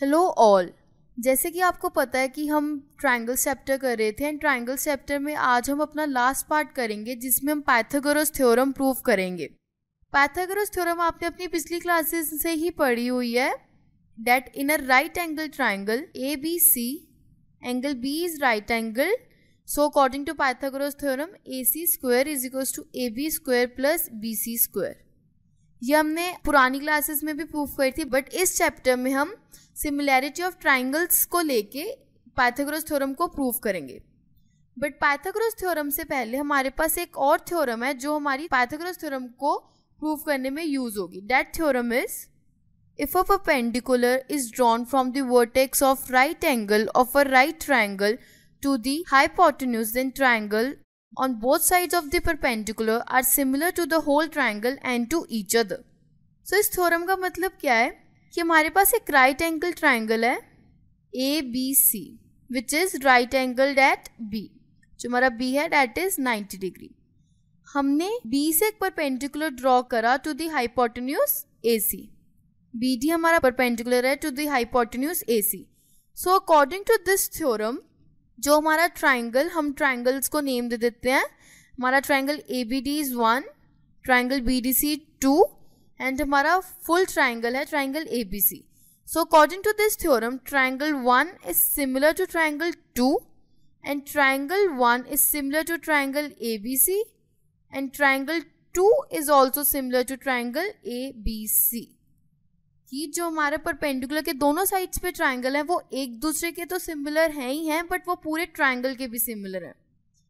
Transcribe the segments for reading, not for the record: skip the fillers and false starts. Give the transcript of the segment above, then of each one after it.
Hello all. जैसे कि आपको पता है कि हम ट्रायंगल चैप्टर कर रहे थे एंड ट्रायंगल चैप्टर में आज हम अपना लास्ट पार्ट करेंगे जिसमें हम पाइथागोरस थ्योरम प्रूव करेंगे। पाइथागोरस थ्योरम आपने अपनी पिछली क्लासेस से ही पढ़ी हुई है, that in a right angle triangle ABC angle B is right angle, so according to Pythagoras theorem AC square is equals to AB square plus BC square. ये हमने पुरानी क्लासेस में भी प्रूव करी थी, बट इस चैप्टर में हम सिमिलैरिटी ऑफ ट्राइंगल्स को लेके पाइथागोरस थ्योरम को प्रूव करेंगे। बट पाइथागोरस थ्योरम से पहले हमारे पास एक और थ्योरम है जो हमारी पाइथागोरस थ्योरम को प्रूव करने में यूज होगी। That theorem is if a perpendicular is drawn from the vertex of right angle of a right triangle to the hypotenuse, then triangle on both sides of the perpendicular are similar to the whole triangle and to each other. So इस theorem का मतलब क्या है कि हमारे पास एक right angle triangle है ABC which is right angled at B। जो हमारा B है that is 90 डिग्री। हमने B से एक परपेंडिकुलर ड्रॉ करा to the hypotenuse AC। BD हमारा परपेंडिकुलर है to the hypotenuse AC। So according to this theorem जो हमारा ट्राइंगल, हम ट्राइंगल्स को नेम दे देते हैं। हमारा triangle ABD is 1, triangle BDC 2 and हमारा फुल ट्राइंगल है triangle ABC। So according to this theorem triangle 1 is similar to triangle 2 and triangle 1 is similar to triangle ABC and triangle 2 is also similar to triangle ABC। कि जो हमारे perpendicular के दोनों sides पे triangle है वो एक दूसरे के तो सिमिलर हैं ही हैं, बट वो पूरे ट्राइंगल के भी सिमिलर हैं।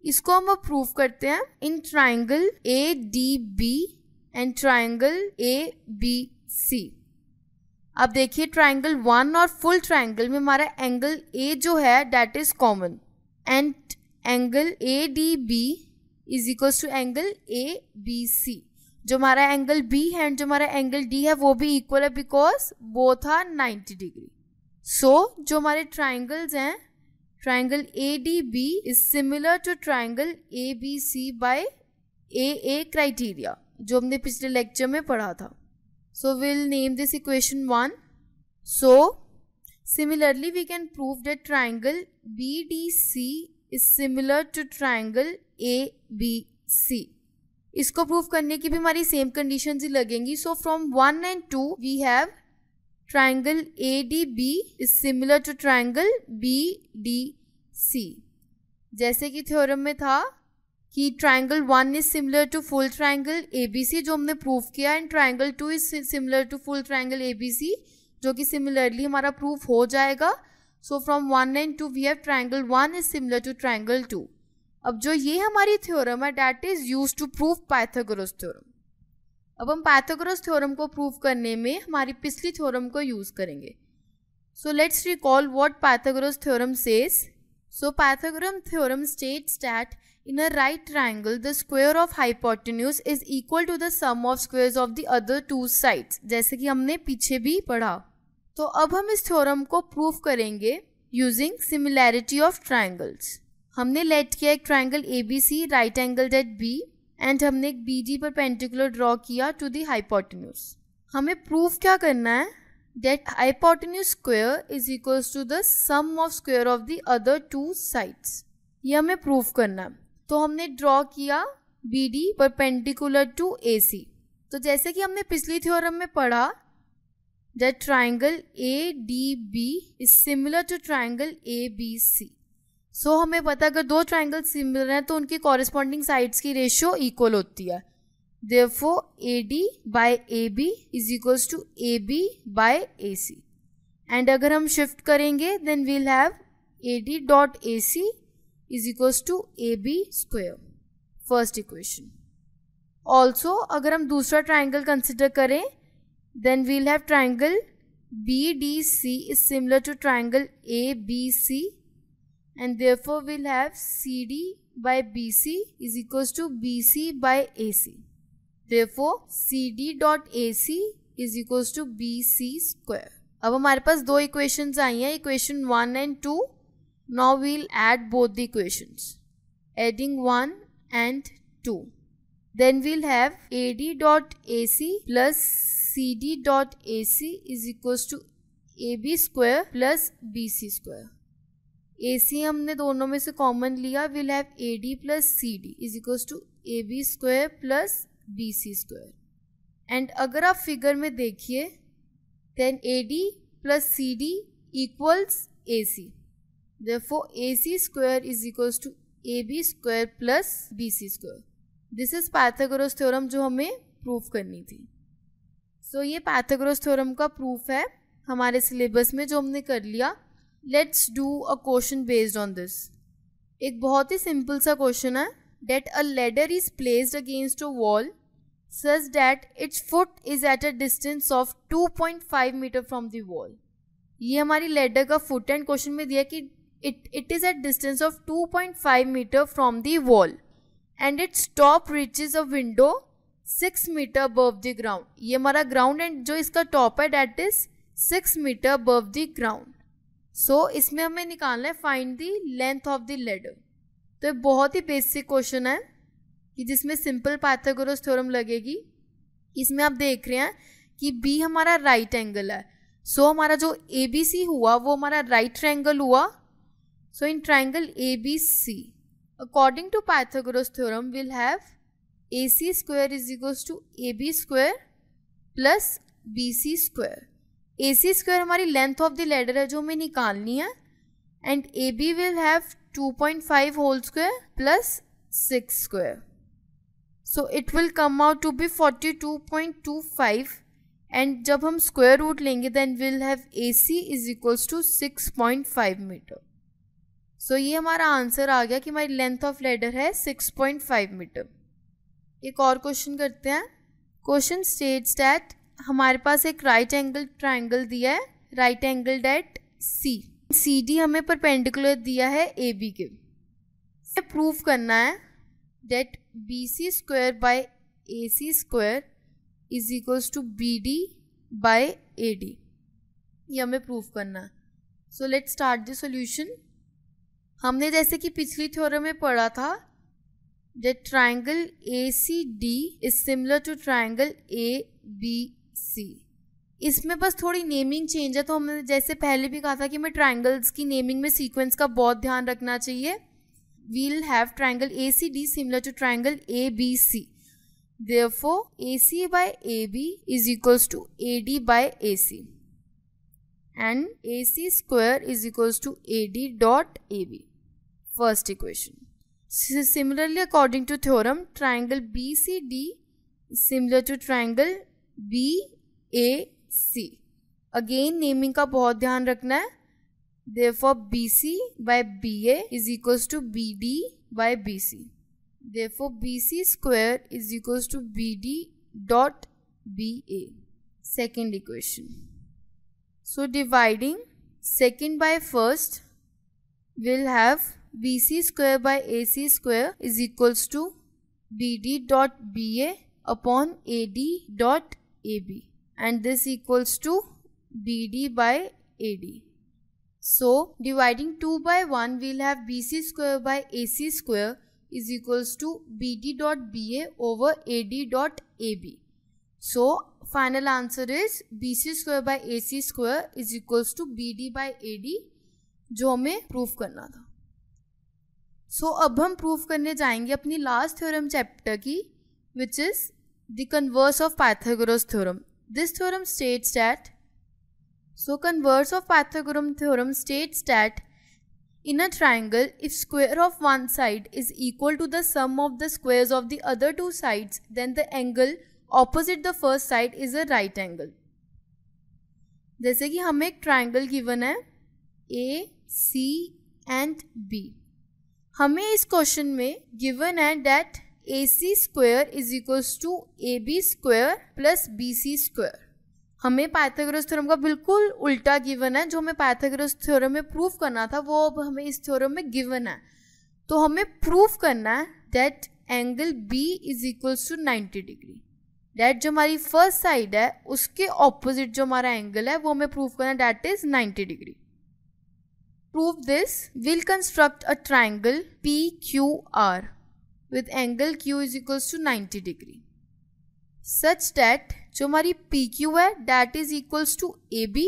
इसको हम अब प्रूव करते हैं in triangle ADB and triangle ABC। अब देखिए ट्राइंगल 1 और फुल ट्राइंगल में हमारा एंगल A जो है that is common and angle ADB is equal to angle ABC। जो हमारा एंगल B है एंड जो हमारा एंगल D है वो भी इक्वल है because both are 90 degree. So जो हमारे ट्राइंगल्स हैं triangle ADB is similar to triangle ABC by AA criteria जो हमने पिछले लेक्चर में पढ़ा था। So will name this equation 1। So similarly we can prove that triangle BDC is similar to triangle ABC। इसको प्रूव करने की भी हमारी सेम कंडीशंस ही लगेंगी। So from 1 and 2 we have triangle ADB is similar to triangle BDC। जैसे कि theorem में था कि triangle 1 is similar to full triangle ABC जो हमने प्रूव किया and triangle 2 is similar to full triangle ABC जो कि सिमिलरली हमारा प्रूफ हो जाएगा। So from 1 and 2 we have triangle 1 is similar to triangle 2। अब जो ये हमारी थ्योरम है that is used to prove Pythagoras theorem. अब हम पाइथागोरस थ्योरम को प्रूव करने में हमारी पिछली थ्योरम को यूज करेंगे। So let's recall what Pythagoras theorem says. So Pythagoras theorem states that in a right triangle the square of hypotenuse is equal to the sum of squares of the other two sides, जैसे कि हमने पीछे भी पढ़ा। तो अब हम इस थ्योरम को प्रूव करेंगे यूजिंग सिमिलैरिटी ऑफ ट्राइंगल्स। हमने लेट किया एक triangle ABC right angled at B and हमने एक BD परपेंडिकुलर ड्रॉ किया टू द हाइपोटेन्यूज। हमें प्रूफ क्या करना है that hypotenuse square is equals to the sum of square of the other two sides. ये हमें प्रूफ करना है। तो हमने ड्रॉ किया BD परपेंडिकुलर टू AC। तो जैसे कि हमने पिछली थ्योरम में पढ़ा that triangle ADB is similar to triangle ABC। So हमें पता अगर दो ट्राइंगल सिमिलर हैं तो उनकी कॉरेस्पॉन्डिंग साइड्स की रेशियो इक्वल होती है। Therefore AD by AB is equals to AB by AC and अगर हम शिफ्ट करेंगे then we'll have AD dot AC is equals to AB square, first equation. Also अगर हम दूसरा ट्राइंगल कंसिडर करें then we'll have triangle BDC is similar to triangle ABC and therefore we'll have CD by BC is equals to BC by AC. Therefore CD dot AC is equals to BC square. अब हमारे पास दो equations आई हैं, equation 1 and 2. Now we'll add both the equations. Adding 1 and 2. Then we'll have AD dot AC plus CD dot AC is equals to AB square plus BC square. AC हमने दोनों में से common लिया, will have AD plus CD is equals to AB square plus BC square. And अगर आप figure में देखिए then AD plus CD equals AC. Therefore AC square is equals to AB square plus BC square. This is Pythagoras theorem जो हमें proof करनी थी. सो ये Pythagoras theorem का प्रूफ है हमारे सिलेबस में जो हमने कर लिया. Let's do a question based on this. एक बहुत ही सिंपल सा क्वेश्चन है. That a ladder is placed against a wall such that its foot is at a distance of 2.5 metre from the wall. ये हमारी लेडर का foot and question में दिया कि it is at distance of 2.5 metre from the wall and its top reaches a window 6 metre above the ground. ये हमारा ground and जो इसका टॉप है that is 6 metre above the ground. So इसमें हमें निकालना है find the length of the ladder. तो ये बहुत ही बेसिक क्वेश्चन है कि जिसमें सिंपल पाइथागोरस थ्योरम लगेगी. इसमें आप देख रहे हैं कि B हमारा राइट एंगल है. सो हमारा जो ABC हुआ वो हमारा राइट ट्रायंगल हुआ. So in triangle ABC according to Pythagoras theorem will have AC square is equals to AB square plus BC square. AC square हमारी लेंथ ऑफ द लैडर है जो हमें निकालनी है and AB will have 2.5 whole square plus 6 square. So it will come out to be 42.25 and जब हम square root लेंगे then we'll have AC is equals to 6.5 metre. So ये हमारा आंसर आ गया कि हमारी लेंथ ऑफ लेडर है 6.5 metre. एक और क्वेश्चन करते हैं. क्वेश्चन स्टेट्स दैट हमारे पास एक राइट एंगल ट्रायंगल दिया है, right angle at C. CD हमें परपेंडिकुलर दिया है AB के. प्रूफ करना है that BC square by AC square is equals to BD by AD. ये हमें प्रूफ करना है. So let's start the solution. हमने जैसे कि पिछली थ्योरम में पढ़ा था that triangle ACD is similar to triangle ABC. इसमें बस थोड़ी नेमिंग चेंज है. तो हमने जैसे पहले भी कहा था कि हमें ट्रायंगल्स की नेमिंग में सीक्वेंस का बहुत ध्यान रखना चाहिए. We'll have triangle ACD similar to triangle ABC. Therefore, AC by AB is equals to AD by AC. And AC square is equals to AD dot AB. First equation. Similarly, according to theorem, triangle BCD is similar to triangle BAC. Again, naming का बहुत ध्यान रखना है. Therefore, BC by BA is equals to BD by BC. Therefore, BC square is equals to BD dot BA. Second equation. So, dividing second by first, we'll have BC square by AC square is equals to BD dot BA upon AD dot AB. And this equals to BD by AD. So, dividing 2 by 1, we'll have BC square by AC square is equals to BD dot BA over AD dot AB. So, final answer is BC square by AC square is equals to BD by AD जो हमें proof करना था. So, अब हम proof करने जाएंगे अपनी last theorem chapter की which is the converse of Pythagoras theorem. This theorem states that So converse of Pythagorean theorem states that in a triangle, if square of one side is equal to the sum of the squares of the other two sides, then the angle opposite the first side is a right angle. जैसे कि हमें एक triangle given है A, C and B. हमें इस question में given है that AC square is equals to AB square plus BC square. हमें पाइथागोरस थ्योरम का बिल्कुल उल्टा गिवन है. जो हमें पाइथागोरस थ्योरम में प्रूफ करना था वो अब हमें इस थ्योरम में गिवन है. तो हमें प्रूफ करना है that angle B is equals to 90 degree. That जो हमारी फर्स्ट साइड है उसके ऑपोजिट जो हमारा एंगल है वो हमें प्रूफ करना है that is 90 degree. Prove this. Will construct a triangle PQR with angle Q is equals to 90 degree such that जो हमारी PQ है that is equals to AB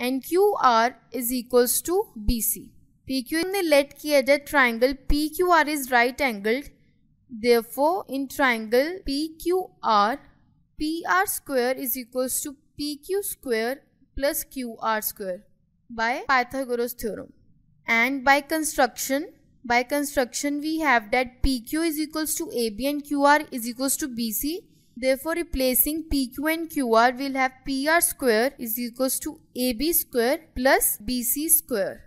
and QR is equals to BC. PQ ने let किया that triangle PQR is right angled. Therefore, in triangle PQR, PR square is equals to PQ square plus QR square by Pythagoras theorem. And by construction we have that PQ is equals to AB and QR is equals to BC. Therefore, replacing PQ and QR will have PR square is equals to AB square plus BC square.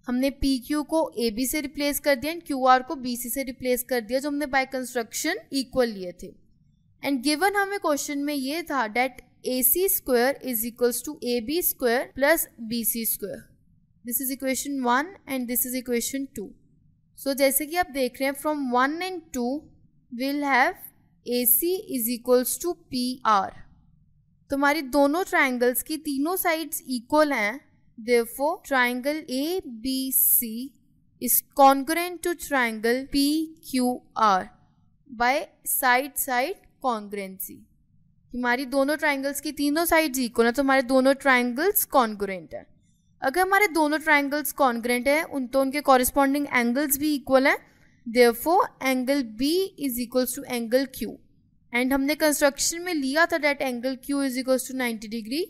हमने PQ को AB से replace कर दिया and QR को BC से replace कर दिया जो हमने बाय कंस्ट्रक्शन इक्वल लिए थे. एंड गिवन हमें क्वेश्चन में ये था that AC square is equals to AB square plus BC square. This is equation 1 and this is equation 2. So जैसे कि आप देख रहे हैं from 1 and 2 will have AC is equals to PR. तो हमारी दोनों ट्राइंगल्स की तीनों साइड्स इक्वल हैं. Therefore, triangle ABC is congruent to triangle PQR by side congruency. हमारी दोनों ट्राइंगल्स की तीनों साइड्स इक्वल हैं तो हमारे दोनों ट्राइंगल्स कॉन्ग्रुएंट हैं. अगर हमारे दोनों ट्राइंगल्स कॉन्ग्रुएंट हैं तो उनके कॉरेस्पॉन्डिंग एंगल्स भी इक्वल हैं. Therefore, angle B is equals to angle Q. And हमने कंस्ट्रक्शन में लिया था that angle Q is equals to 90 degree.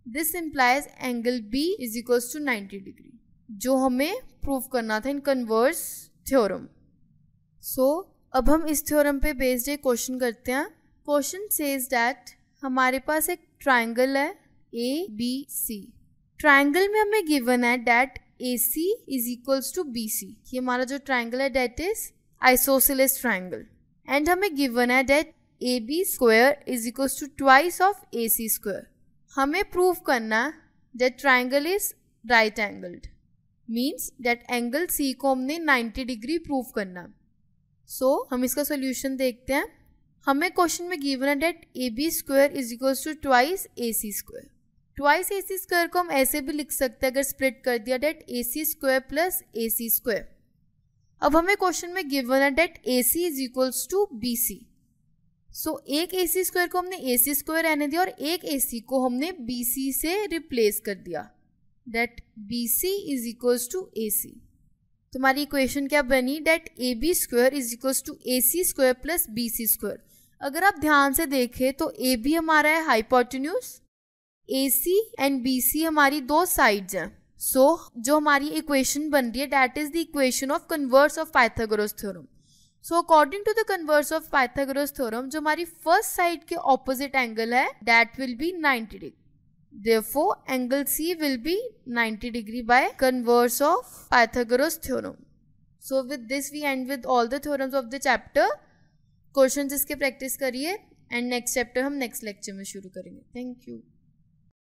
This implies angle B is equals to 90 degree जो हमें प्रूव करना था इन कन्वर्स थ्योरम. सो अब हम इस थ्योरम पे बेस्ड एक क्वेश्चन करते हैं. क्वेश्चन सेज दैट हमारे पास एक ट्राइंगल है ABC. ट्राइंगल में हमें गिवन है that AC is equals to BC. ये हमारा जो ट्राइंगल है that is isosceles triangle. And हमें गिवन है that AB square is equals to twice of AC square. हमें प्रूव करना that triangle is right angled means that angle C को हमने 90 डिग्री प्रूव करना. सो हम इसका सोल्यूशन देखते हैं. हमें क्वेश्चन में गिवन है that AB square is equals to twice AC square. Twice AC square को हम ऐसे भी लिख सकते हैं अगर स्प्लिट कर दिया that AC square plus AC square. अब हमें क्वेश्चन में गिवन है that AC is equals to BC. So एक AC स्क्वायर को हमने AC स्क्वायर रहने दिया और एक AC को हमने BC से रिप्लेस कर दिया that BC is equals to AC. तुम्हारी इक्वेशन क्या बनी that AB square is equals to AC square plus BC square. अगर आप ध्यान से देखें तो AB हमारा है हाइपोटेन्यूज, AC एंड BC हमारी दो साइड्स हैं. सो जो हमारी इक्वेशन बन रही है that is the equation of converse of Pythagoras theorem. So according to the converse of Pythagoras theorem जो हमारी फर्स्ट साइड के ऑपोजिट एंगल है that will be 90 degree. Therefore, angle C will be 90 degree by converse of Pythagoras theorem. So with this we end with all the theorems of the chapter. Questions इसके practice करिए and next chapter हम next lecture में शुरू करेंगे. Thank you.